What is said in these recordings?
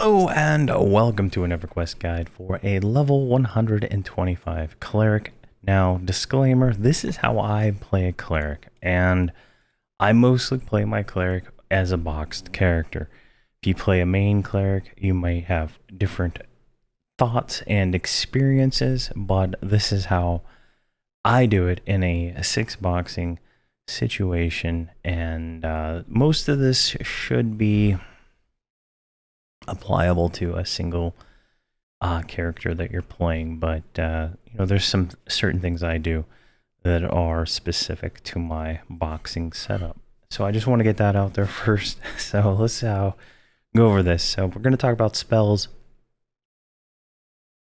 Hello and welcome to an Everquest guide for a level 125 Cleric. Now, disclaimer, this is how I play a Cleric, and I mostly play my Cleric as a boxed character. If you play a main Cleric, you might have different thoughts and experiences, but this is how I do it in a 6-boxing situation, and most of this should be applicable to a single character that you're playing, but there's some certain things I do that are specific to my boxing setup. So I just want to get that out there first. So let's go over this. So we're going to talk about spells.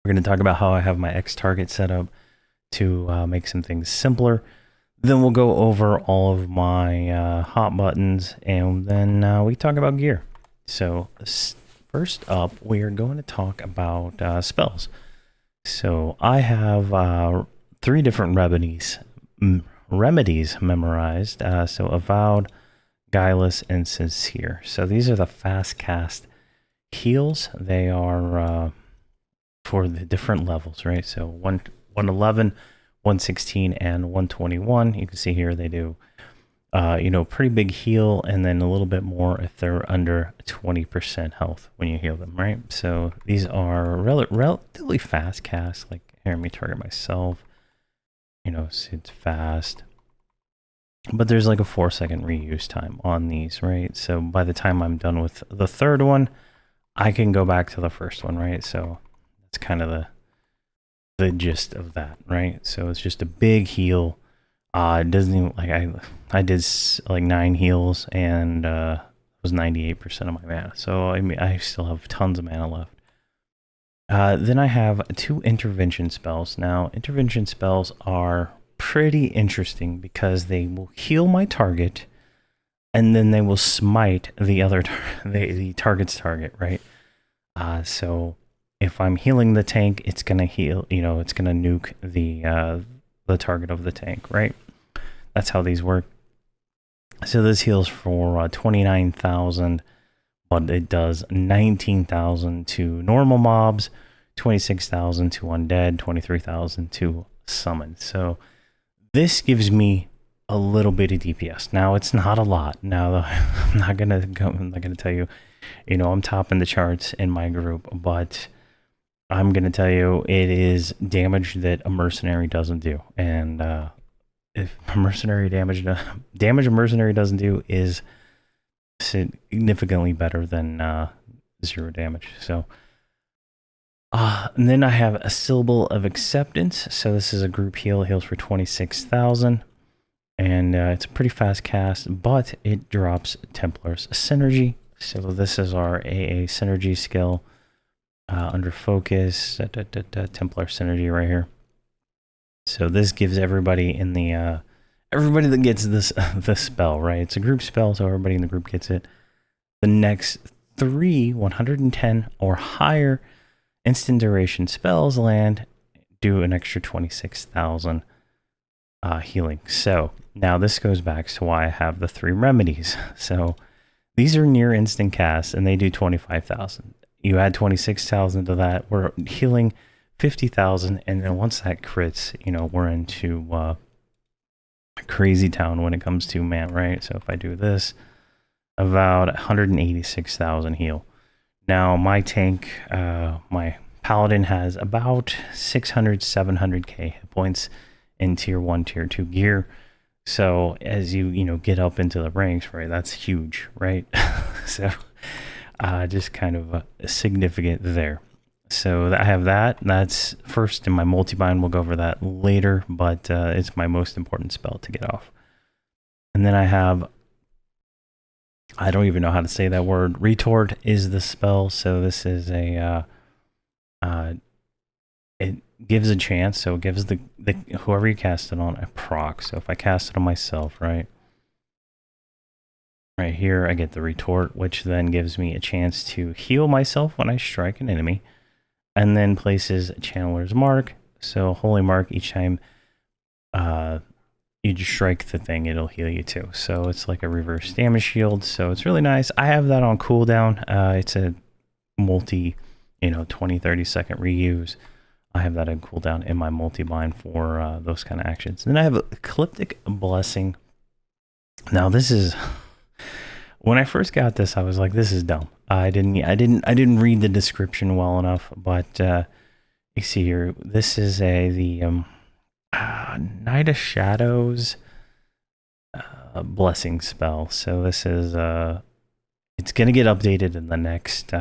We're going to talk about how I have my X target set up to make some things simpler. Then we'll go over all of my hot buttons, and then we talk about gear. So first up, we are going to talk about spells. So I have 3 different remedies memorized. So Avowed, Guileless, and Sincere. So these are the fast cast heals. They are for the different levels, right? So 111, 116, and 121. You can see here they do pretty big heal, and then a little bit more if they're under 20% health when you heal them, right? So these are relatively fast casts. Like, here, let me target myself. So it's fast. But there's like a 4-second reuse time on these, right? So by the time I'm done with the third one, I can go back to the first one, right? So that's kind of the gist of that, right? So it's just a big heal. It doesn't even, like, I did like 9 heals, and it was 98% of my mana. So I mean, I still have tons of mana left. Then I have 2 intervention spells. Now, intervention spells are pretty interesting because they will heal my target, and then they will smite the other the target's target, right? So if I'm healing the tank, it's gonna heal. It's gonna nuke the target of the tank, right? That's how these work. So this heals for 29,000, but it does 19,000 to normal mobs, 26,000 to undead, 23,000 to summon. So this gives me a little bit of DPS. Now, it's not a lot. Now, I'm not gonna tell you, I'm topping the charts in my group, but I'm going to tell you it is damage that a mercenary doesn't do. And if mercenary damage a mercenary doesn't do is significantly better than 0 damage. So, and then I have a Syllable of Acceptance. So this is a group heal. It heals for 26,000. And it's a pretty fast cast, but it drops Templar's Synergy. So this is our AA Synergy skill. Under focus, Templar Synergy right here. So this gives everybody in the everybody that gets this spell, right? It's a group spell, so everybody in the group gets it. The next 3 110 or higher instant duration spells land do an extra 26,000 healing. So now this goes back to why I have the 3 remedies. So these are near instant casts, and they do 25,000. You add 26,000 to that, we're healing 50,000, and then once that crits, we're into crazy town when it comes to mana, right? So if I do this, about 186,000 heal. Now my tank, my paladin, has about 600, 700k hit points in tier 1, tier 2 gear. So as you get up into the ranks, right, that's huge, right? So just kind of significant there. So I have that. That's first in my multi-bind. We'll go over that later, but it's my most important spell to get off. And then I have, I don't even know how to say that word. Retort is the spell. So this is a, it gives a chance. So it gives the whoever you cast it on a proc. So if I cast it on myself, right? Right here, I get the retort, which then gives me a chance to heal myself when I strike an enemy, and then places Channeler's Mark. So Holy Mark, each time you just strike the thing, it'll heal you too. So it's like a reverse damage shield. So it's really nice. I have that on cooldown. It's a multi, 20-30 second reuse. I have that in cooldown in my multi-bind for those kind of actions. Then I have Ecliptic Blessing. Now this is, when I first got this, I was like, this is dumb. I didn't read the description well enough, but you see here, this is the Night of Shadows blessing spell. So this is it's gonna get updated in the next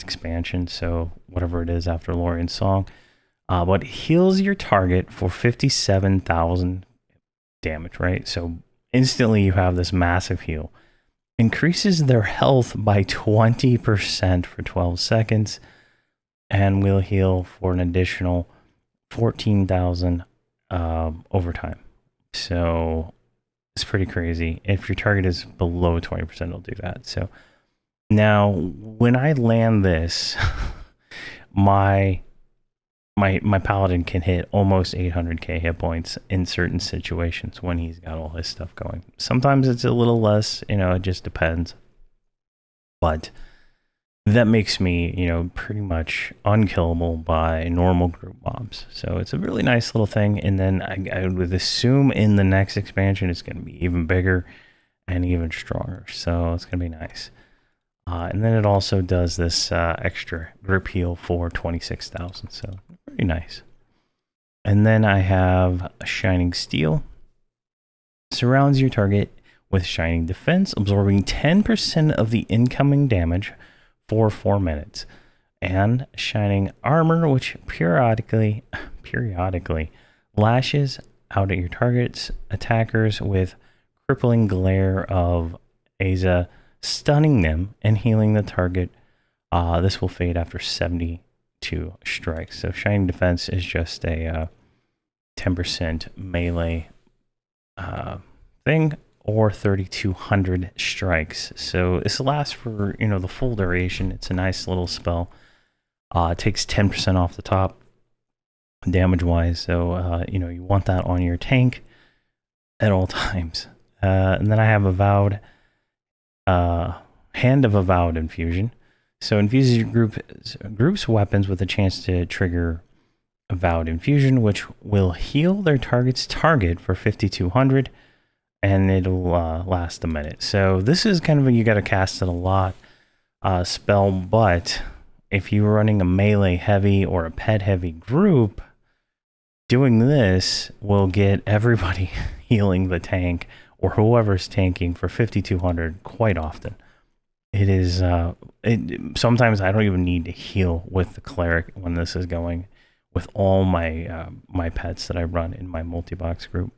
expansion. So whatever it is after Lorien's Song, but heals your target for 57,000 damage. Right, so instantly you have this massive heal. Increases their health by 20% for 12 seconds, and will heal for an additional 14,000 over time. So it's pretty crazy. If your target is below 20%, it'll do that. So now when I land this, my paladin can hit almost 800k hit points in certain situations when he's got all his stuff going. Sometimes it's a little less, it just depends. But that makes me, pretty much unkillable by normal group mobs. So it's a really nice little thing. And then I would assume in the next expansion it's going to be even bigger and even stronger. So it's going to be nice. And then it also does this extra group heal for 26,000. So pretty nice. And then I have Shining Steel. Surrounds your target with Shining Defense, absorbing 10% of the incoming damage for 4 minutes. And Shining Armor, which periodically lashes out at your target's attackers with crippling glare of Aza, stunning them and healing the target. This will fade after 72 strikes. So Shining Defense is just a 10% melee thing, or 3,200 strikes. So this lasts for the full duration. It's a nice little spell. It takes 10% off the top damage wise. So you want that on your tank at all times. And then I have Avowed. Hand of Avowed Infusion. So infuses your group's weapons with a chance to trigger Avowed Infusion, which will heal their target's target for 5,200, and it'll last a minute. So this is kind of you got to cast it a lot spell, but if you're running a melee heavy or a pet heavy group, doing this will get everybody healing the tank or whoever's tanking for 5,200 quite often. It is sometimes I don't even need to heal with the Cleric when this is going, with all my my pets that I run in my multi-box group.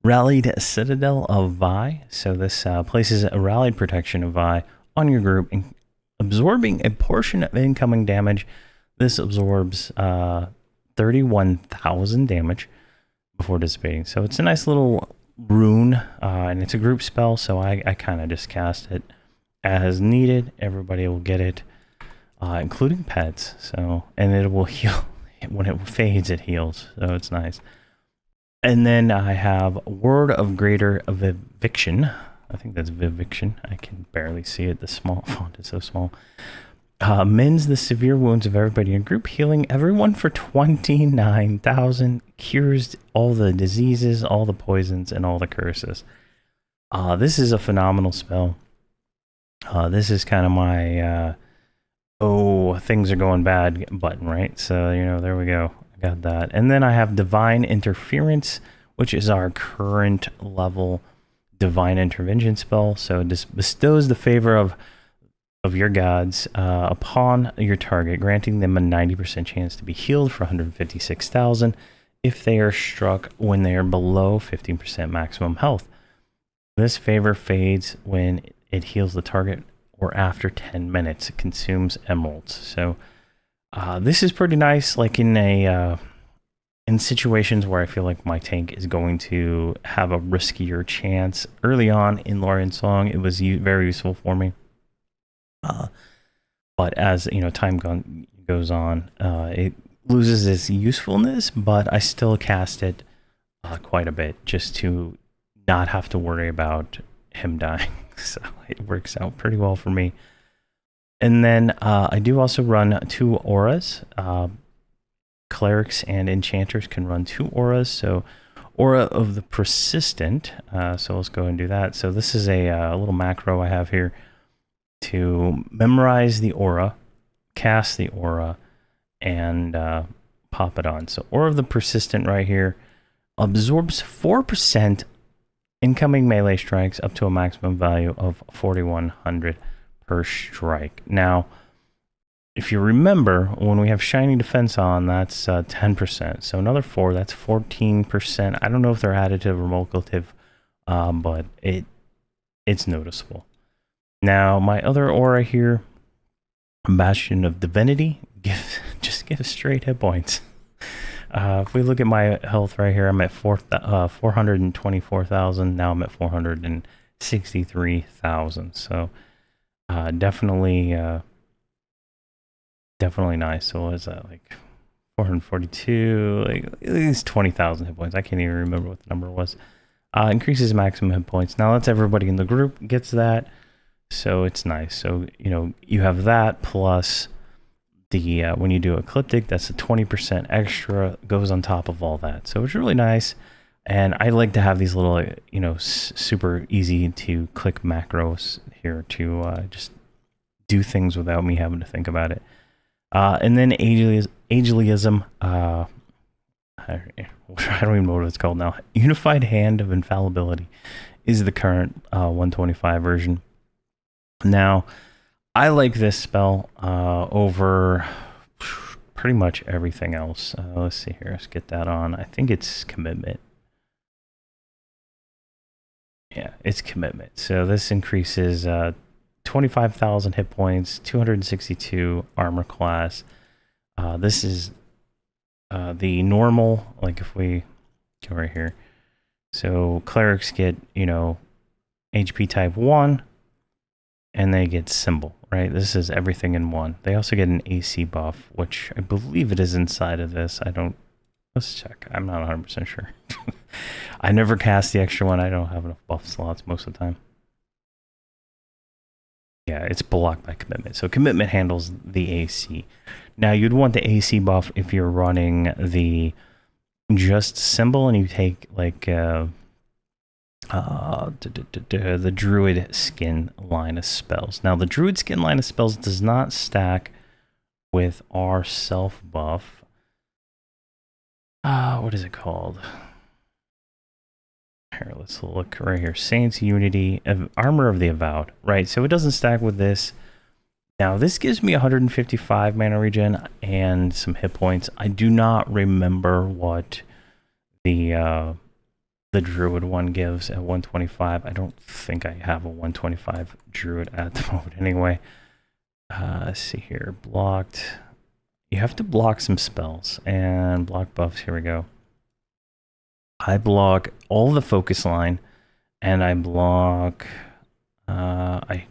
Rallied Citadel of Vi. So this places a rallied protection of Vi on your group, and absorbing a portion of incoming damage. This absorbs 31,000 damage before dissipating. So it's a nice little rune, and it's a group spell, so I kind of just cast it as needed. Everybody will get it, including pets. So, and it will heal when it fades. It heals, so it's nice. And then I have Word of Greater Eviction. I think that's Viviction. I can barely see it. The small font is so small. Mends the severe wounds of everybody in group, healing everyone for 29,000. Cures all the diseases, all the poisons, and all the curses. This is a phenomenal spell. This is kind of my things are going bad button, right? So there we go. I got that. And then I have Divine Interference, which is our current level divine intervention spell. So it just bestows the favor of your gods upon your target, granting them a 90% chance to be healed for 156,000 if they are struck when they are below 15% maximum health. This favor fades when it heals the target or after 10 minutes. It consumes emeralds. So this is pretty nice, like in situations where I feel like my tank is going to have a riskier chance. Early on in Lorien's Song, it was very useful for me. But as time goes on, it loses its usefulness, but I still cast it quite a bit just to not have to worry about him dying. So it works out pretty well for me. And then I do also run 2 auras. Clerics and enchanters can run 2 auras. So aura of the persistent. So let's go and do that. So this is a little macro I have here to memorize the aura, cast the aura, and pop it on. So aura of the persistent right here absorbs 4% incoming melee strikes up to a maximum value of 4,100 per strike. Now, if you remember, when we have Shiny Defense on, that's 10%. So another 4, that's 14%. I don't know if they're additive or multiplicative, but it's noticeable. Now, my other aura here, Bastion of Divinity, just gives straight hit points. If we look at my health right here, I'm at 424,000. Now I'm at 463,000. So definitely nice. So what is that, like 442? Like at least 20,000 hit points. I can't even remember what the number was. Increases maximum hit points. Now that's everybody in the group gets that. So it's nice. So you have that plus the when you do Ecliptic, that's a 20% extra goes on top of all that. So it's really nice. And I like to have these little, super easy to click macros here to just do things without me having to think about it. And then Agelionism, I don't even know what it's called now. Unified Hand of Infallibility is the current 125 version. Now, I like this spell over pretty much everything else. Let's see here. Let's get that on. I think it's Commitment. Yeah, it's Commitment. So this increases 25,000 hit points, 262 armor class. This is the normal, like if we go right here. So clerics get, HP type 1. And they get symbol, right? This is everything in one. They also get an AC buff, which I believe it is inside of this. Let's check. I'm not 100% sure. I never cast the extra one. I don't have enough buff slots most of the time. Yeah, it's blocked by Commitment. So Commitment handles the AC. Now, you'd want the AC buff if you're running the just symbol and you take like the Druid Skin line of spells. Now, the Druid Skin line of spells does not stack with our self buff. What is it called? Here, let's look right here. Saints Unity, Armor of the Avowed. Right, so it doesn't stack with this. Now, this gives me 155 mana regen and some hit points. I do not remember what the Druid one gives at 125. I don't think I have a 125 Druid at the moment anyway. Let's see here. Blocked. You have to block some spells and block buffs. Here we go. I block all the focus line and I block... I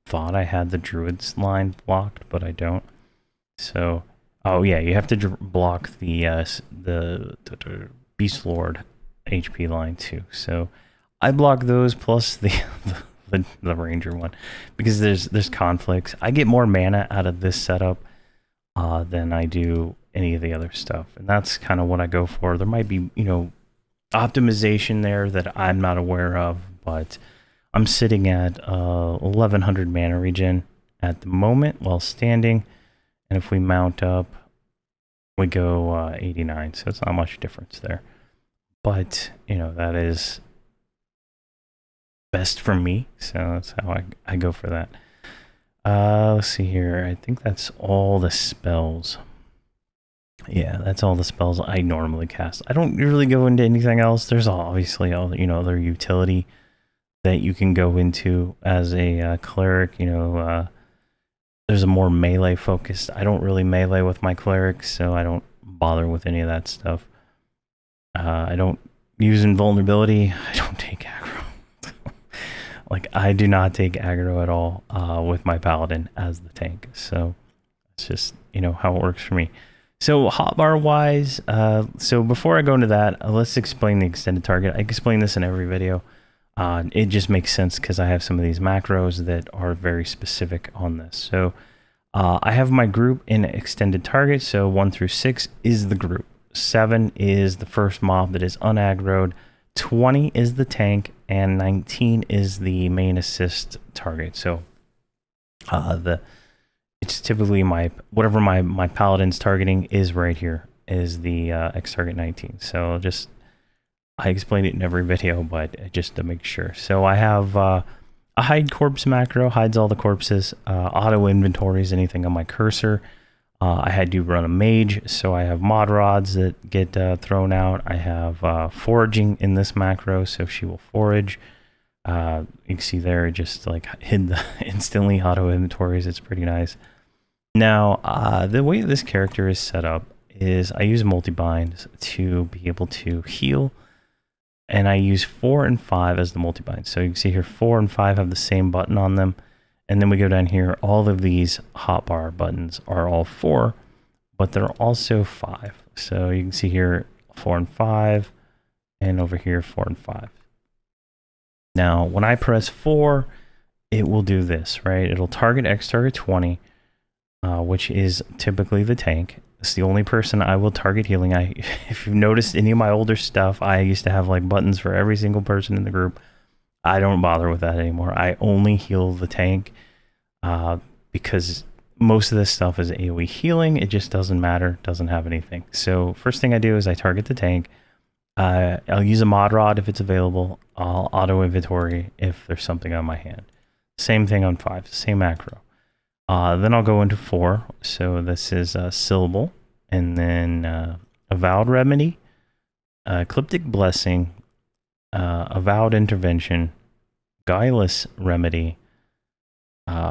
thought I had the Druid's line blocked, but I don't. So, oh yeah, you have to block the Beast Lord HP line too. So I block those plus the Ranger one because there's conflicts. I get more mana out of this setup than I do any of the other stuff, and that's kind of what I go for. There might be optimization there that I'm not aware of, but I'm sitting at 1100 mana regen at the moment while standing, and if we mount up, we go 89. So it's not much difference there. But, that is best for me. So that's how I go for that. Let's see here. I think that's all the spells. Yeah, that's all the spells I normally cast. I don't really go into anything else. There's obviously all, other utility that you can go into as a cleric. There's a more melee focused. I don't really melee with my clerics, so I don't bother with any of that stuff. I don't use invulnerability. I don't take aggro. Like, I do not take aggro at all with my paladin as the tank. So it's just, how it works for me. So hotbar wise, so before I go into that, let's explain the extended target. I explain this in every video. It just makes sense because I have some of these macros that are very specific on this. So I have my group in extended target, so 1 through 6 is the group. 7 is the first mob that is unaggroed. 20 is the tank, and 19 is the main assist target. So it's typically whatever my paladin's targeting is right here is the X target 19. So I explained it in every video, but just to make sure. So I have a hide corpse macro, hides all the corpses. Auto inventories anything on my cursor. I had to run a mage, so I have mod rods that get thrown out. I have foraging in this macro, so she will forage. You can see there, it just like hid the instantly auto inventories. It's pretty nice. Now, the way this character is set up is I use multi-binds to be able to heal, and I use 4 and 5 as the multi-bind. So you can see here 4 and 5 have the same button on them. And then we go down here, all of these hotbar buttons are all 4, but they're also 5. So you can see here 4 and 5, and over here 4 and 5. Now, when I press 4, it will do this, right? It'll target X target 20, which is typically the tank. It's the only person I will target healing. If you've noticed any of my older stuff, I used to have like buttons for every single person in the group. I don't bother with that anymore. I only heal the tank because most of this stuff is AoE healing. It just doesn't matter, doesn't have anything. So first thing I do is I target the tank. I'll use a mod rod if it's available. I'll auto inventory if there's something on my hand. Same thing on 5, same macro. Then I'll go into 4. So this is Syllable, and then Avowed Remedy, Ecliptic Blessing, Avowed Intervention, Guileless Remedy,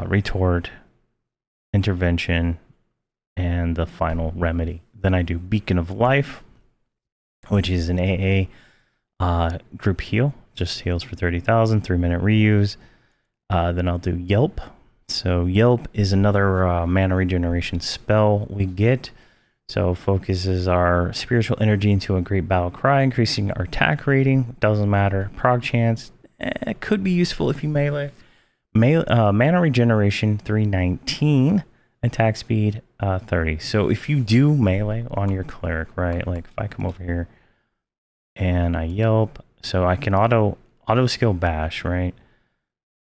Retort, Intervention, and the final Remedy. Then I do Beacon of Life, which is an AA group heal, just heals for 30,000, 3-minute reuse. Then I'll do Yelp. So Yelp is another mana regeneration spell we get. So focuses our spiritual energy into a great battle cry, increasing our attack rating. Doesn't matter. Prog chance, it could be useful if you melee. Mana regeneration 319, attack speed 30. So if you do melee on your cleric, right? Like if I come over here and I Yelp, so I can auto skill bash, right?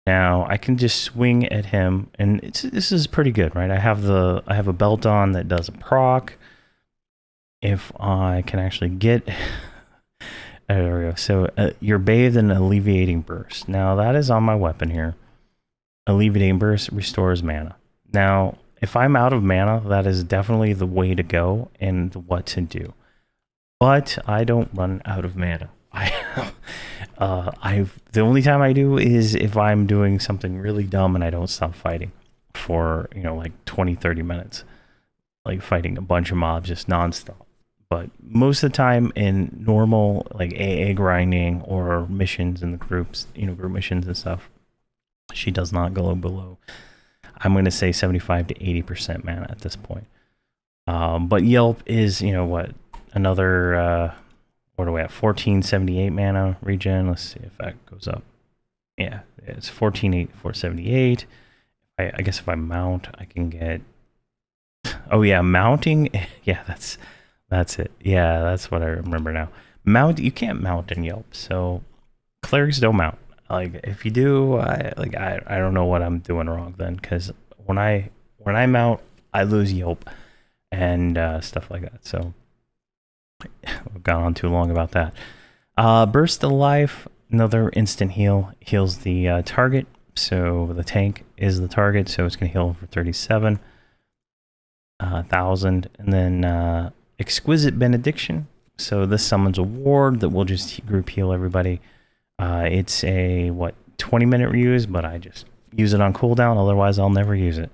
Now I can just swing at him, and this is pretty good, right? I have a belt on that does a proc. If I can actually get, there we go. So you're bathed in alleviating burst. Now that is on my weapon here. Alleviating burst restores mana. Now if I'm out of mana, that is definitely the way to go and what to do. But I don't run out of mana. The only time I do is if I'm doing something really dumb and I don't stop fighting for, like 20-30 minutes, like fighting a bunch of mobs just nonstop. But most of the time in normal like AA grinding or missions in the groups, group missions and stuff, she does not go below, I'm going to say 75 to 80% mana at this point. But Yelp is, another what are we at? 1478 mana regen. Let's see if that goes up. Yeah, it's 478. I guess if I mount, I can get. Oh yeah, mounting. Yeah, that's it. Yeah, that's what I remember now. Mount. You can't mount in Yelp, so clerics don't mount. Like if you do, I don't know what I'm doing wrong then, because when I mount, I lose Yelp and stuff like that. So. I've gone on too long about that. Burst of Life, another instant heal, heals the target. So the tank is the target, so it's going to heal for 37,000. And then Exquisite Benediction. So this summons a ward that will just group heal everybody. It's a 20-minute reuse, but I just use it on cooldown. Otherwise, I'll never use it.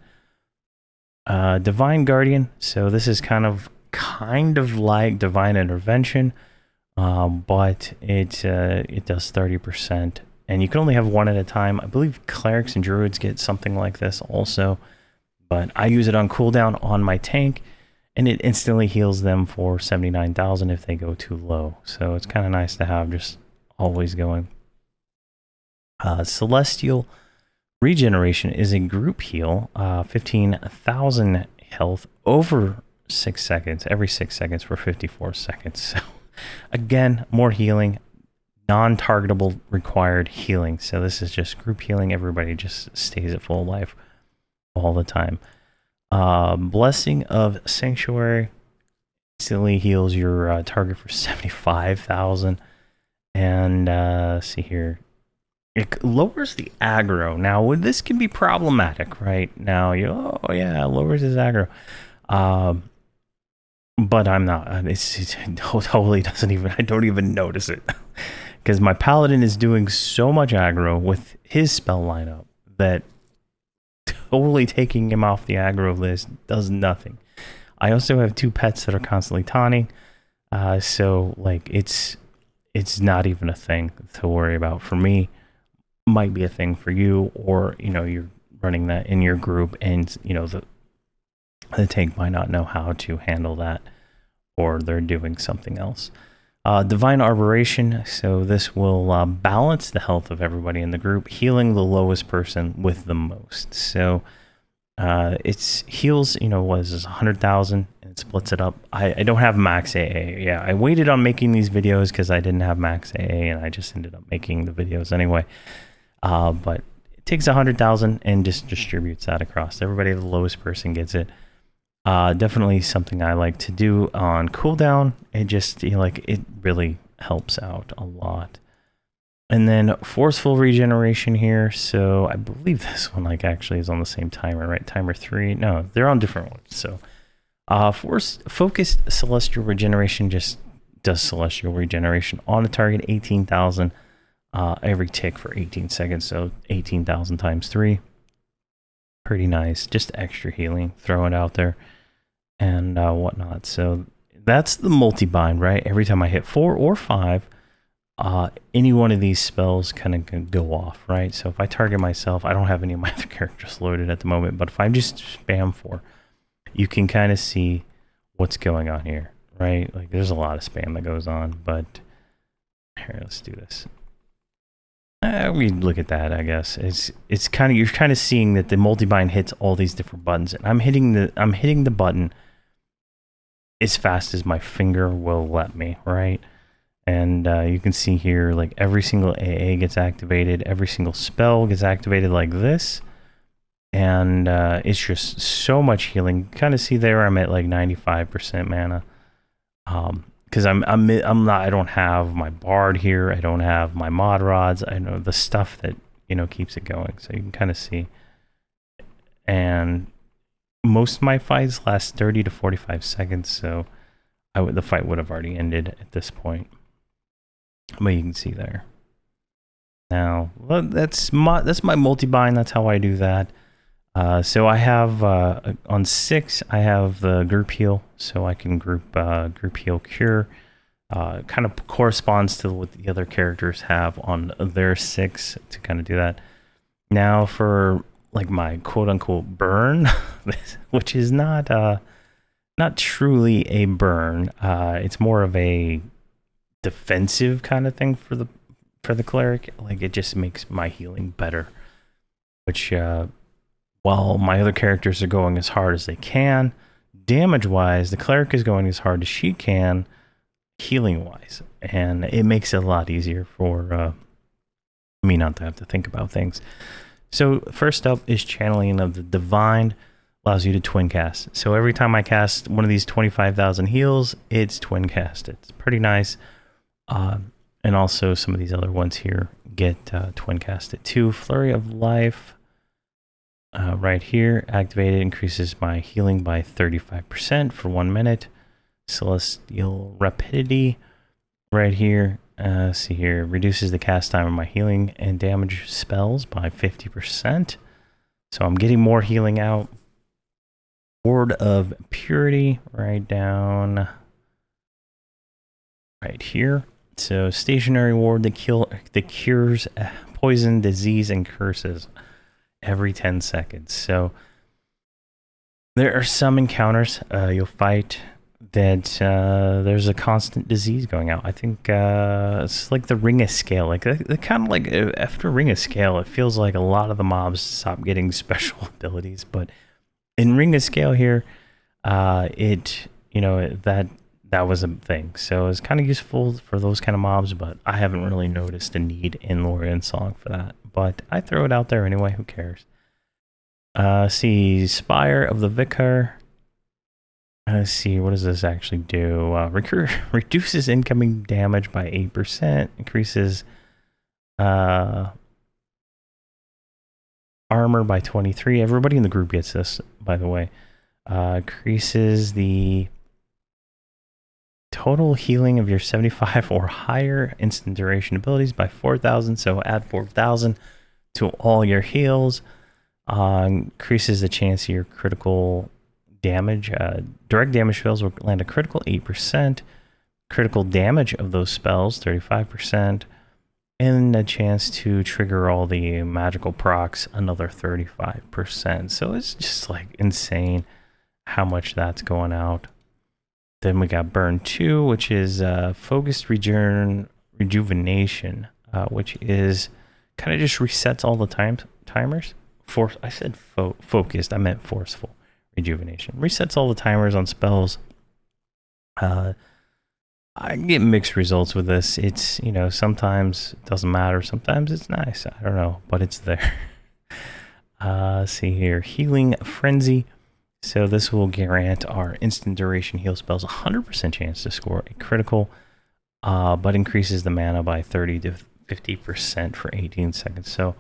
Divine Guardian. So this is kind of like Divine Intervention, but it does 30%, and you can only have one at a time. I believe clerics and druids get something like this also, but I use it on cooldown on my tank, and it instantly heals them for 79,000 if they go too low. So it's kind of nice to have just always going. Celestial Regeneration is a group heal, 15,000 health over 6 seconds, every 6 seconds for 54 seconds. So again, more healing, non-targetable required healing. So this is just group healing. Everybody just stays at full life all the time. Blessing of Sanctuary instantly heals your target for 75,000. And see here, it lowers the aggro. Now, this can be problematic, right? Now, oh yeah, it lowers his aggro. But I'm not. It totally doesn't even. I don't even notice it because my paladin is doing so much aggro with his spell lineup that totally taking him off the aggro list does nothing. I also have 2 pets that are constantly taunting, so like it's not even a thing to worry about for me. Might be a thing for you, or you're running that in your group, and the tank might not know how to handle that, or they're doing something else. Divine Arboration, so this will balance the health of everybody in the group, healing the lowest person with the most. So it's heals, what is this, 100,000, and it splits it up. I don't have max AA. Yeah, I waited on making these videos because I didn't have max AA, and I just ended up making the videos anyway. But it takes 100,000 and just distributes that across everybody. The lowest person gets it. Definitely something I like to do on cooldown. It just it really helps out a lot. And then Forceful Regeneration here. So I believe this one actually is on the same timer, right? Timer 3. No, they're on different ones. So Focused Celestial Regeneration just does Celestial Regeneration on a target, 18,000 every tick for 18 seconds. So 18,000 times 3. Pretty nice. Just extra healing. Throw it out there. And whatnot. So that's the multi-bind, right? Every time I hit 4 or 5, any one of these spells kind of can go off, right? So if I target myself, I don't have any of my other characters loaded at the moment, but if I just spam 4, you can kind of see what's going on here, right? Like there's a lot of spam that goes on, but here, let's do this. We look at that, I guess. It's kind of, you're kind of seeing that the multi-bind hits all these different buttons, and I'm hitting the button as fast as my finger will let me, right? And you can see here, like every single AA gets activated, every single spell gets activated like this, and it's just so much healing. Kind of see there, I'm at like 95% mana. Because I don't have my bard here. I don't have my mod rods. I know the stuff that keeps it going. So you can kind of see. And most of my fights last 30 to 45 seconds. So the fight would have already ended at this point. But you can see there. Now that's my multi-bind. That's how I do that. So I have on 6, I have the group heal, so I can group heal cure. Kind of corresponds to what the other characters have on their 6 to kind of do that. Now for like my quote unquote burn, which is not truly a burn. It's more of a defensive kind of thing for the cleric. Like it just makes my healing better, which while my other characters are going as hard as they can, damage-wise, the cleric is going as hard as she can, healing-wise. And it makes it a lot easier for me not to have to think about things. So first up is Channeling of the Divine. Allows you to twin cast. So every time I cast one of these 25,000 heals, it's twin cast. It's pretty nice. And also some of these other ones here get twin casted too. Flurry of Life. Right here, activated, increases my healing by 35% for 1 minute. Celestial Rapidity, right here. See here, reduces the cast time of my healing and damage spells by 50%. So I'm getting more healing out. Ward of Purity, right down right here. So stationary ward that cures poison, disease, and curses every 10 seconds. So there are some encounters you'll fight that there's a constant disease going out. I think it's like the ring of scale. Like kind of like after ring of scale, it feels like a lot of the mobs stop getting special abilities. But in ring of scale here, that was a thing. So it's kind of useful for those kind of mobs. But I haven't really noticed a need in Lorian's Song for that. But I throw it out there anyway. Who cares? See, Spire of the Vicar. Let's see, what does this actually do? Reduces incoming damage by 8%, increases armor by 23. Everybody in the group gets this, by the way. Increases the total healing of your 75 or higher instant duration abilities by 4,000. So add 4,000 to all your heals. Increases the chance of your critical damage. Direct damage spells will land a critical 8%. Critical damage of those spells 35%. And a chance to trigger all the magical procs another 35%. So it's just like insane how much that's going out. Then we got Burn 2, which is Focused Rejuvenation, which is kind of just resets all the timers. I said focused, I meant forceful rejuvenation. Resets all the timers on spells. I get mixed results with this. It's, sometimes it doesn't matter. Sometimes it's nice. I don't know, but it's there. See here, Healing Frenzy. So this will grant our instant duration heal spells 100% chance to score a critical, but increases the mana by 30 to 50% for 18 seconds. So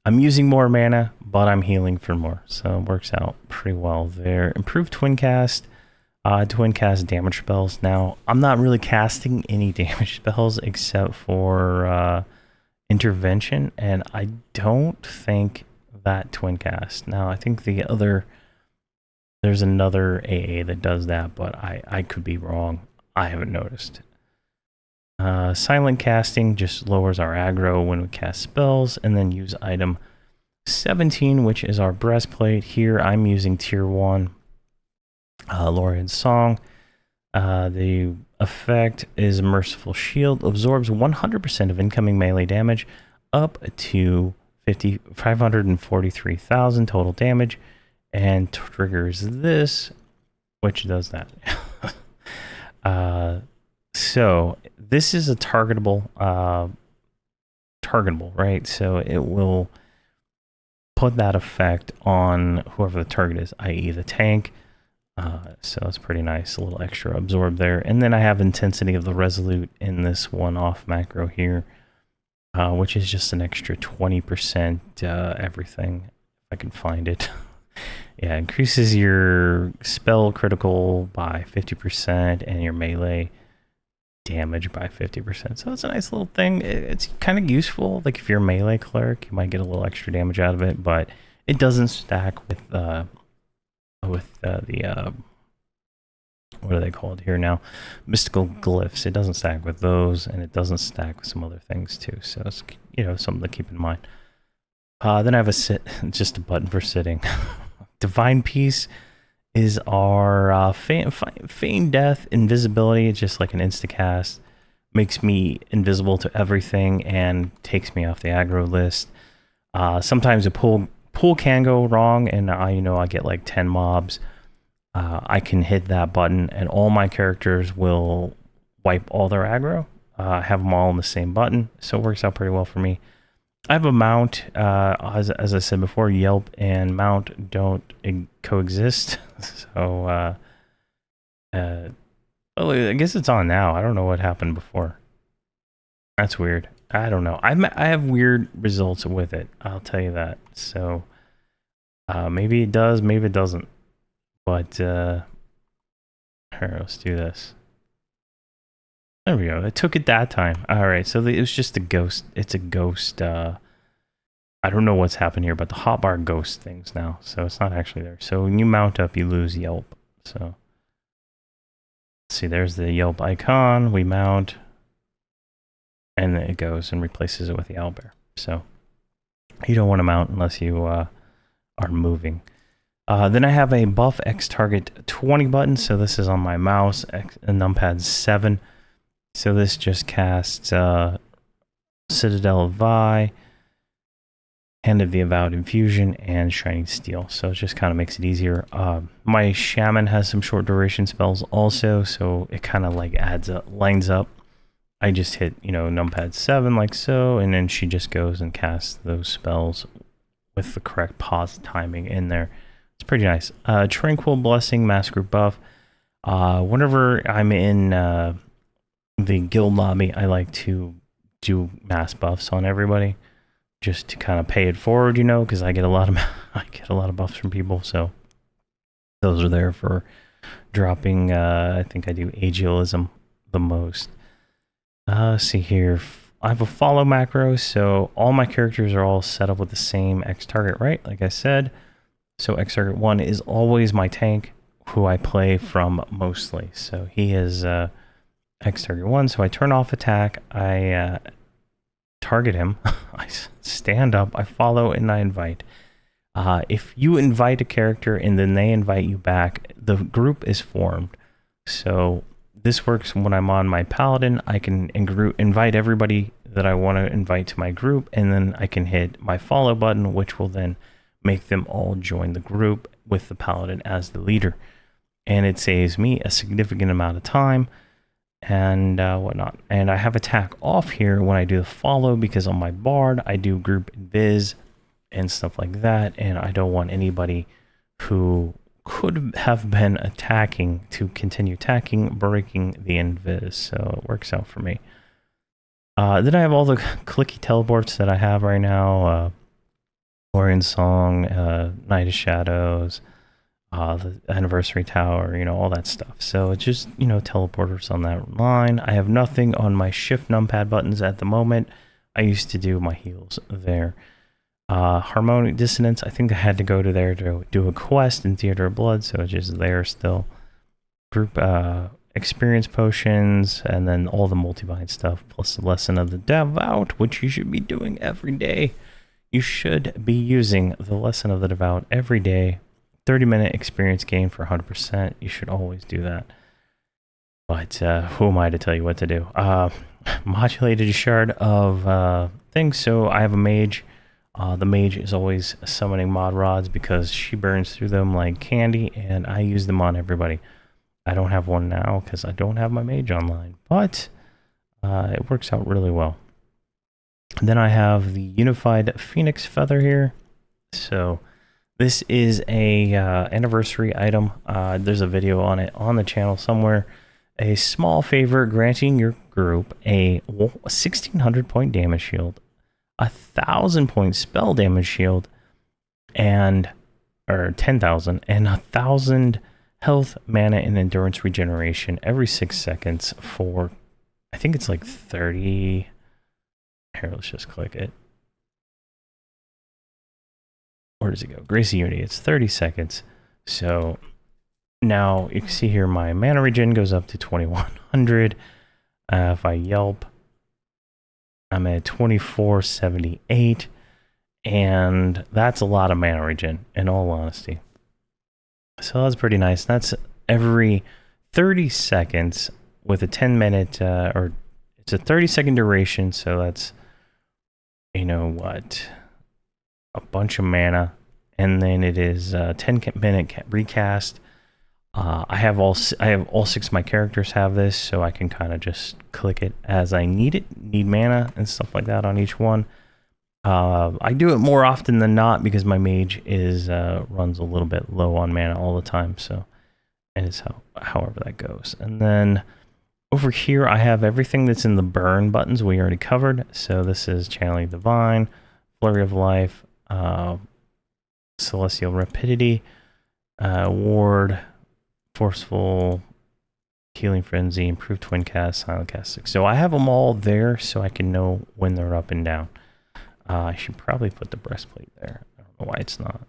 I'm using more mana, but I'm healing for more. So it works out pretty well there. Improved Twin Cast. Twin Cast damage spells. Now, I'm not really casting any damage spells except for Intervention, and I don't think that Twin Cast. Now, I think there's another AA that does that, but I could be wrong. I haven't noticed. Silent Casting just lowers our aggro when we cast spells, and then use item 17, which is our breastplate. Here I'm using tier 1 Lorian's Song. The effect is Merciful Shield, absorbs 100% of incoming melee damage up to 543,000 total damage, and triggers this, which does that. So this is a targetable, right? So it will put that effect on whoever the target is, i.e. the tank. So it's pretty nice, a little extra absorb there. And then I have Intensity of the Resolute in this one-off macro here, which is just an extra 20% everything, if I can find it. Yeah, increases your spell critical by 50% and your melee damage by 50%. So it's a nice little thing. It's kind of useful. Like if you're a melee cleric, you might get a little extra damage out of it, but it doesn't stack with the what are they called here now? Mystical glyphs. It doesn't stack with those, and it doesn't stack with some other things too. So it's something to keep in mind. Then I have just a button for sitting. Divine Peace is our feign death, invisibility. It's just like an instacast. Makes me invisible to everything and takes me off the aggro list. Sometimes a pull can go wrong, and I get like 10 mobs. I can hit that button, and all my characters will wipe all their aggro. Have them all on the same button, so it works out pretty well for me. I have a mount, as I said before, Yelp and mount don't coexist. So, well, I guess it's on now. I don't know what happened before. That's weird. I don't know. I have weird results with it. I'll tell you that. So, maybe it does, maybe it doesn't. But, here, let's do this. There we go. It took it that time. All right. So it was just a ghost. It's a ghost. I don't know what's happened here, but the hotbar ghost things now. So it's not actually there. So when you mount up, you lose Yelp. So let's see. There's the Yelp icon. We mount, and then it goes and replaces it with the owlbear. So you don't want to mount unless you are moving. Then I have a buff X target 20 button. So this is on my mouse, numpad 7. So this just casts Citadel of Vi, Hand of the Avowed Infusion, and Shining Steel. So it just kind of makes it easier. My Shaman has some short duration spells also, so it kind of like lines up. I just hit, numpad 7 like so, and then she just goes and casts those spells with the correct pause timing in there. It's pretty nice. Tranquil Blessing, Mass Group buff. Whenever I'm in the guild lobby, I like to do mass buffs on everybody, just to kind of pay it forward, because I get a lot of buffs from people. So those are there for dropping. I think I do agialism the most. See here. I have a follow macro, so all my characters are all set up with the same X target, right? Like I said. So X target 1 is always my tank, who I play from mostly. So he is X target 1. So I turn off attack. I target him. I stand up. I follow and I invite. If you invite a character and then they invite you back, the group is formed. So this works when I'm on my paladin. I can invite everybody that I want to invite to my group, and then I can hit my follow button, which will then make them all join the group with the paladin as the leader. And it saves me a significant amount of time and whatnot. And I have attack off here when I do the follow, because on my bard I do group invis and stuff like that, and I don't want anybody who could have been attacking to continue attacking, breaking the invis. So it works out for me. Then I have all the clicky teleports that I have right now. Orion Song, Night of Shadows, the Anniversary Tower, all that stuff. So it's just, teleporters on that line. I have nothing on my shift numpad buttons at the moment. I used to do my heals there. Harmonic Dissonance, I think I had to go to there to do a quest in Theater of Blood, so it's just there still. Group experience potions, and then all the multi-bind stuff, plus the Lesson of the Devout, which you should be doing every day. You should be using the Lesson of the Devout every day. 30-minute experience gain for 100%. You should always do that. But who am I to tell you what to do? Modulated shard of things. So I have a mage. The mage is always summoning mod rods because she burns through them like candy, and I use them on everybody. I don't have one now because I don't have my mage online, but it works out really well. Then I have the Unified Phoenix Feather here. So this is a anniversary item. There's a video on it on the channel somewhere. A small favor granting your group a 1,600 point damage shield, 1,000 point spell damage shield, or 10,000, and 1,000 health, mana, and endurance regeneration every 6 seconds for, I think it's like 30. Here, let's just click it. Where does it go? Gracie Unity. It's 30 seconds. So now you can see here my mana regen goes up to 2,100. If I Yelp, I'm at 2,478. And that's a lot of mana regen, in all honesty. So that's pretty nice. That's every 30 seconds with a 10-minute, or it's a 30-second duration. So that's, a bunch of mana, and then it is a 10-minute recast. I have all 6 of my characters have this, so I can kind of just click it as I need mana and stuff like that on each one. I do it more often than not because my mage runs a little bit low on mana all the time, so, and it's however that goes. And then over here I have everything that's in the burn buttons we already covered. So this is Channeling Divine, Flurry of Life, Celestial Rapidity, Ward, Forceful, Healing Frenzy, Improved Twin Cast, Silent Cast. So I have them all there so I can know when they're up and down. I should probably put the breastplate there. I don't know why it's not.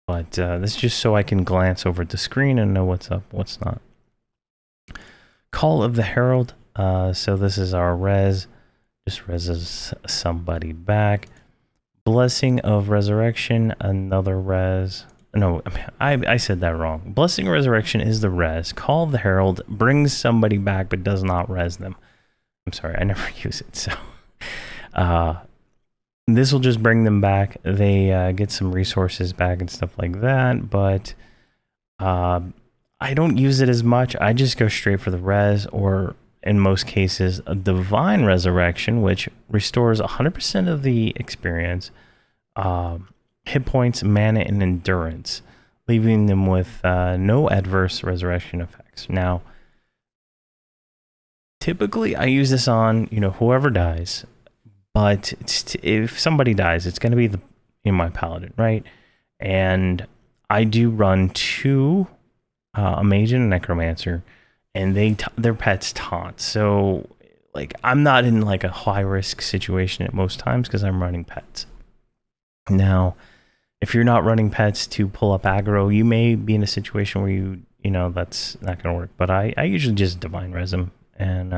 But this is just so I can glance over at the screen and know what's up, what's not. Call of the Herald. So this is our res. Just reses somebody back. Blessing of Resurrection, another res. No, I said that wrong. Blessing Resurrection is the res. Call of the Herald brings somebody back but does not res them. I'm sorry, I never use it. So this will just bring them back. They get some resources back and stuff like that, but I don't use it as much. I just go straight for the res, or in most cases, a Divine Resurrection, which restores 100% of the experience, hit points, mana, and endurance, leaving them with no adverse resurrection effects. Now, typically I use this on, whoever dies, but if somebody dies, it's going to be my paladin, right? And I do run 2 a mage and a necromancer, and their pets taunt. So like I'm not in like a high risk situation at most times because I'm running pets. Now, if you're not running pets to pull up aggro, you may be in a situation where that's not going to work. But I usually just divine res them, and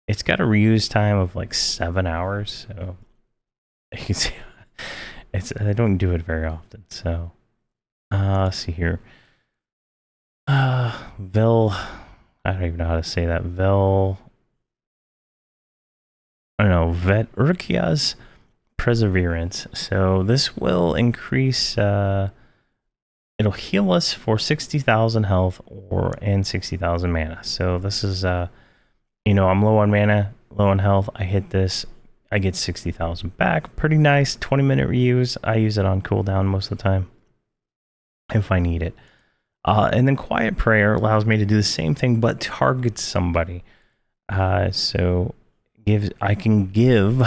it's got a reuse time of like 7 hours. So you can see, I don't do it very often. So let's see here. I don't even know how to say that. I don't know, Veturkia's Perseverance. So this will increase, it'll heal us for 60,000 health and 60,000 mana. So this is, I'm low on mana, low on health. I hit this, I get 60,000 back. Pretty nice, 20-minute reuse. I use it on cooldown most of the time if I need it. And then Quiet Prayer allows me to do the same thing, but target somebody. So I can give.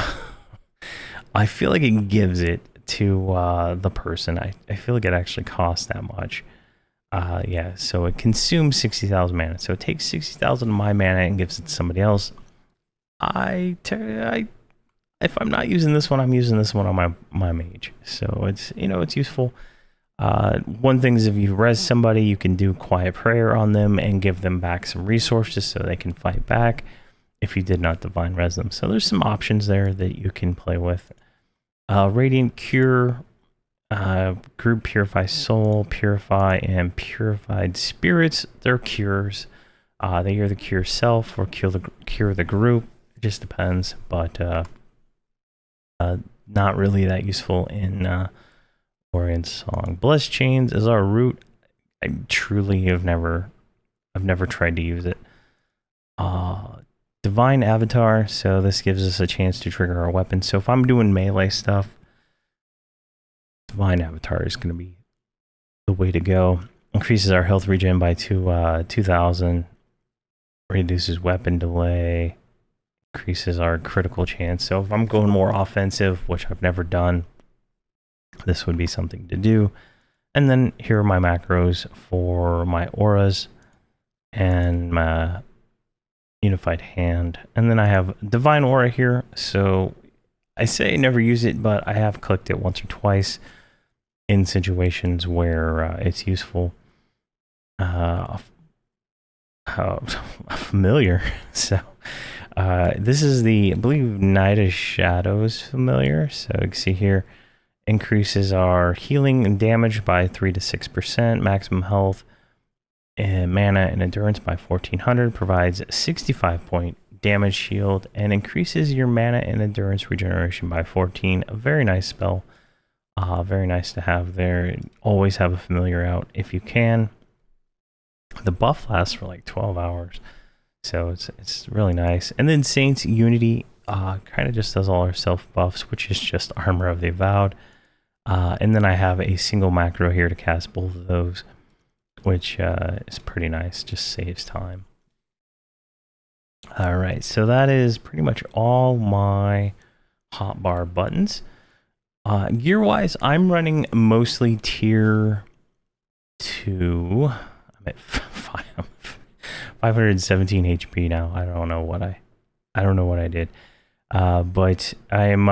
I feel like it gives it to the person. I feel like it actually costs that much. Yeah, so it consumes 60,000 mana. So it takes 60,000 of my mana and gives it to somebody else. If I'm not using this one, I'm using this one on my mage. So it's it's useful. One thing is if you res somebody, you can do Quiet Prayer on them and give them back some resources so they can fight back if you did not divine res them. So there's some options there that you can play with. Radiant Cure, Group Purify Soul, Purify, and Purified Spirits. They're cures. They either cure self or cure the group. It just depends, but not really that useful in Orion Song. Blessed Chains is our root. I truly have never tried to use it. Divine Avatar, so this gives us a chance to trigger our weapon. So if I'm doing melee stuff, Divine Avatar is going to be the way to go. Increases our health regen by 2,000. Reduces weapon delay. Increases our critical chance. So if I'm going more offensive, which I've never done, this would be something to do. And then here are my macros for my auras and my unified hand. And then I have divine aura here. So I say never use it, but I have clicked it once or twice in situations where it's useful. Familiar. So this is the, I believe, Night of Shadows familiar. So you can see here, increases our healing and damage by 3 to 6%, maximum health and mana and endurance by 1400, provides 65-point damage shield, and increases your mana and endurance regeneration by 14. A very nice spell. Very nice to have there. Always have a familiar out if you can. The buff lasts for like 12 hours, so it's really nice. And then Saints Unity kind of just does all our self buffs, which is just Armor of the Avowed. And then I have a single macro here to cast both of those, which is pretty nice, just saves time. All right, so that is pretty much all my hotbar buttons. Gear-wise, I'm running mostly tier 2. I'm at 517 HP now. I don't know what I did. But I'm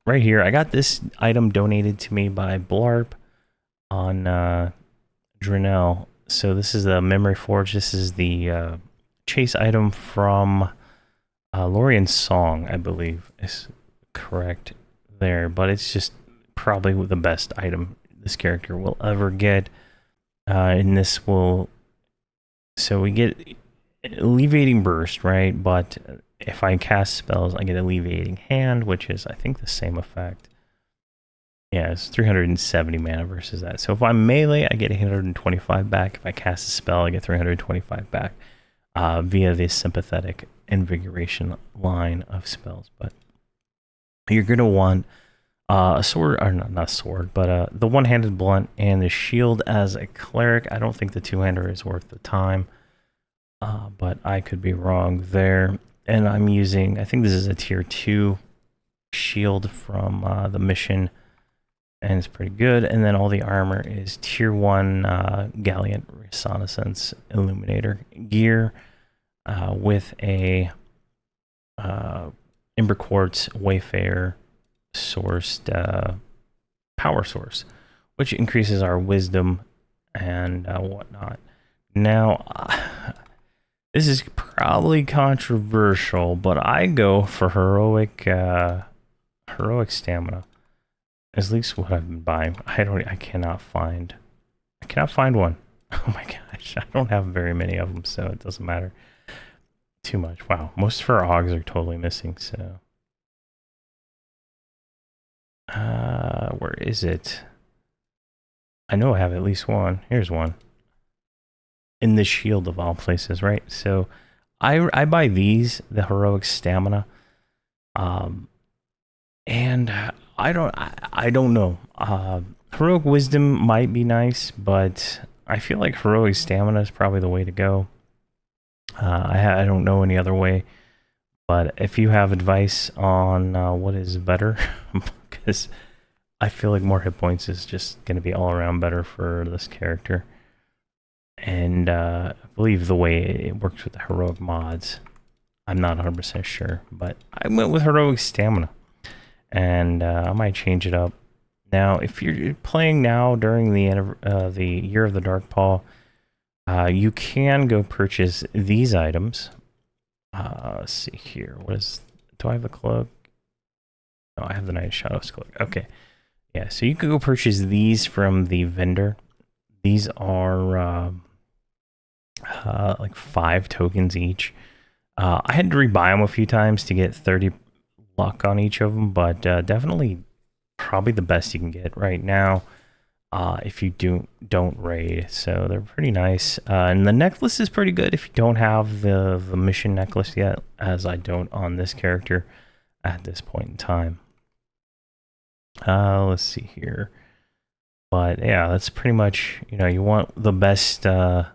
right here. I got this item donated to me by Blarp on Drenell. So this is the Memory Forge. This is the chase item from Lorian's Song, I believe is correct there. But it's just probably the best item this character will ever get. And this will, so we get alleviating burst, right? But if I cast spells, I get alleviating hand, which is, I think, the same effect. Yeah, it's 370 mana versus that. So if I'm melee, I get 125 back. If I cast a spell, I get 325 back via this sympathetic invigoration line of spells. But you're going to want a sword, or not a sword, but the one-handed blunt and the shield as a cleric. I don't think the two-hander is worth the time, but I could be wrong there. And I'm using, I think this is a tier 2 shield from the mission, and it's pretty good. And then all the armor is tier 1 Gallant Reconnaissance Illuminator gear with a Ember Quartz Wayfarer sourced power source, which increases our wisdom and whatnot. Now, this is probably controversial, but I go for heroic stamina. At least what I've been buying. I cannot find one. Oh my gosh, I don't have very many of them, so it doesn't matter too much. Wow, most of our Augs are totally missing, so. Where is it? I know I have at least one. Here's one. In the shield of all places, right? So I buy these, the heroic stamina. And I don't know. Heroic wisdom might be nice, but I feel like heroic stamina is probably the way to go. I don't know any other way. But if you have advice on what is better, because I feel like more hit points is just going to be all around better for this character. And I believe the way it works with the heroic mods, I'm not 100% sure, but I went with heroic stamina. And I might change it up. Now, if you're playing now during the Year of the Dark Paw, you can go purchase these items. Let's see here. Do I have the cloak? No, I have the Night Shadows cloak. Okay. Yeah, so you can go purchase these from the vendor. These are like 5 tokens each. I had to rebuy them a few times to get 30 luck on each of them, but definitely probably the best you can get right now if you don't raid. So they're pretty nice. And the necklace is pretty good if you don't have the mission necklace yet, as I don't on this character at this point in time. Let's see here. But yeah, that's pretty much, you want the best. If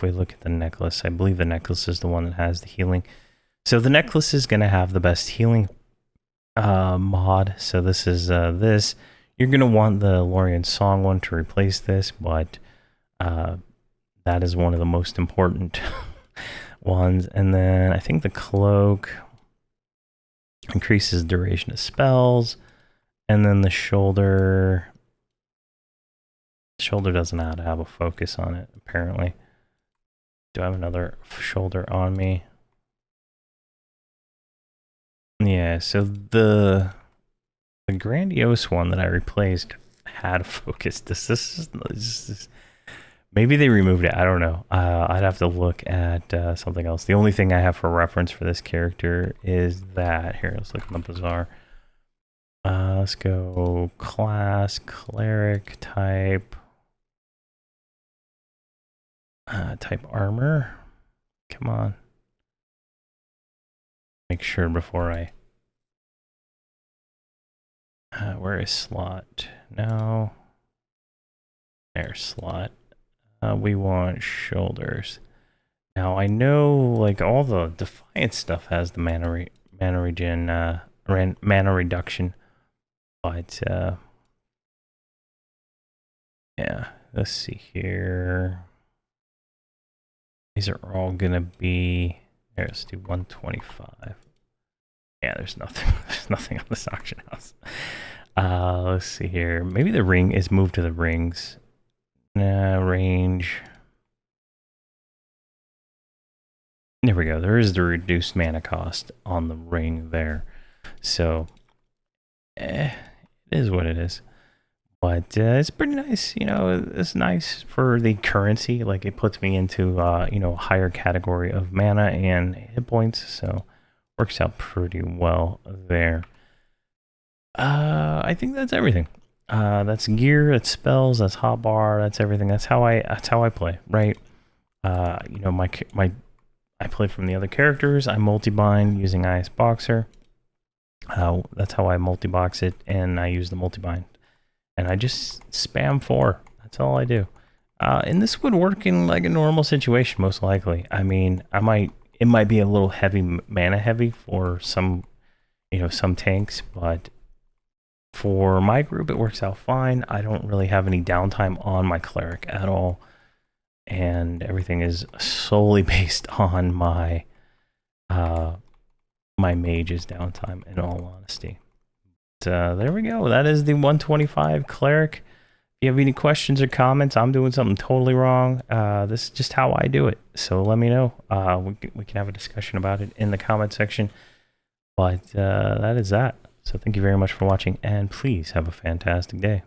we look at the necklace, I believe the necklace is the one that has the healing. So the necklace is going to have the best healing mod. So this is this. You're going to want the Lorien Song one to replace this, but that is one of the most important ones. And then I think the cloak increases duration of spells. And then the shoulder doesn't know how to have a focus on it, apparently. Do I have another shoulder on me? Yeah, so the grandiose one that I replaced had a focus. This is maybe they removed it. I don't know. I'd have to look at something else. The only thing I have for reference for this character is that. Here, let's look in the bazaar. Let's go class, cleric, type armor. Come on. Make sure before I... where is slot? No. There's slot. We want shoulders. Now I know, like, all the Defiant stuff has the mana reduction, but yeah. Let's see here. These are all gonna be. Here, let's do 125. Yeah, there's nothing. There's nothing on this auction house. Let's see here. Maybe the ring is moved to the rings. Range. There we go. There is the reduced mana cost on the ring there. So, it is what it is. But it's pretty nice, you know. It's nice for the currency. Like it puts me into you know, a higher category of mana and hit points, so works out pretty well there. I think that's everything. That's gear, that's spells, that's hotbar, that's everything. That's how I play, right? You know, I play from the other characters. I multi-bind using IS Boxer. That's how I multi-box it, and I use the multi-bind. And I just spam 4. That's all I do. And this would work in like a normal situation, most likely. I mean, it might be a little heavy, mana heavy for some, you know, some tanks, but for my group, it works out fine. I don't really have any downtime on my Cleric at all, and everything is solely based on my my mage's downtime, in all honesty. But, there we go. That is the 125 Cleric. If you have any questions or comments, I'm doing something totally wrong. This is just how I do it. So let me know. We can have a discussion about it in the comment section. But that is that. So thank you very much for watching, and please have a fantastic day.